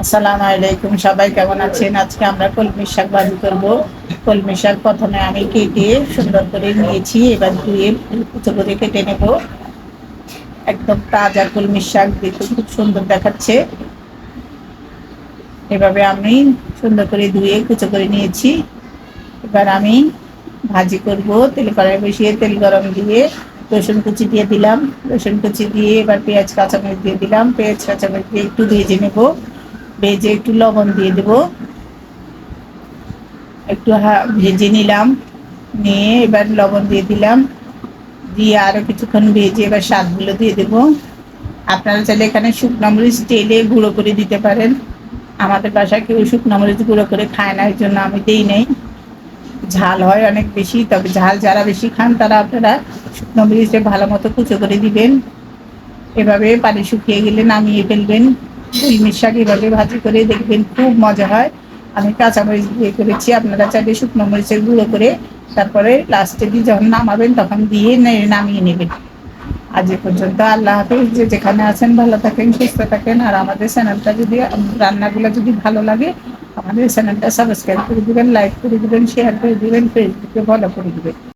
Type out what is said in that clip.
আসসালামু আলাইকুম, সবাই কেমন আছেন? আজকে আমরা কলমি শাক ভাজি করব। কলমি শাক প্রথমে আমি কেটে সুন্দর করে নিয়েছি, এবার ধুয়ে কুচো করে কেটে নেব। একদম তাজা কলমি শাক, দেখতে খুব সুন্দর দেখাচ্ছে। এভাবে আমি সুন্দর করে ধুয়ে কুচো করে নিয়েছি। এবার আমি ভাজি করব। কড়াই বসিয়ে তেল গরম দিয়ে রসুন কুচি দিয়ে দিলাম। রসুন কুচি দিয়ে এবার পেঁয়াজ কাঁচামরিচ দিয়ে দিলাম। পেঁয়াজ কাঁচামরিচ দিয়ে একটু ভেজে নেব। ভেজে একটু লবণ দিয়ে দেবো। একটু ভেজে নিলাম, নিয়ে এবার লবণ দিয়ে দিলাম। দিয়ে আরও কিছুক্ষণ ভেজে এবার শাকগুলো দিয়ে দেবো। আপনারা চাইলে এখানে শুকনো মরিচ তেলে গুঁড়ো করে দিতে পারেন। আমাদের বাসায় কেউ শুকনো মরিচ গুঁড়ো করে খায় না, এর জন্য আমি দিই নেই। ঝাল হয় অনেক বেশি, তবে ঝাল যারা বেশি খান তারা আপনারা শুকনো মরিচে ভালো মতো কুচো করে দিবেন। এভাবে পানি শুকিয়ে গেলে নামিয়ে ফেলবেন। কলমি শাক এভাবে ভাজি করে দেখবেন, খুব মজা হয়। আমি কাঁচামরিচ দিয়ে করেছি, আপনারা চাইলে শুকনো মরিচের গুঁড়ো করে তারপরে লাস্টে দিয়ে যখন নামাবেন তখন দিয়ে নামিয়ে নেবেন। আজ এ পর্যন্ত, আল্লাহ হাফেজ। যে যেখানে আছেন ভালো থাকেন, সুস্থ থাকেন। আর আমাদের চ্যানেলটা যদি, রান্নাগুলো যদি ভালো লাগে, আমাদের চ্যানেলটা সাবস্ক্রাইব করে দিবেন, লাইক করে দিবেন, শেয়ার করে দিবেন, ফেসবুকে ফলো করে দিবেন।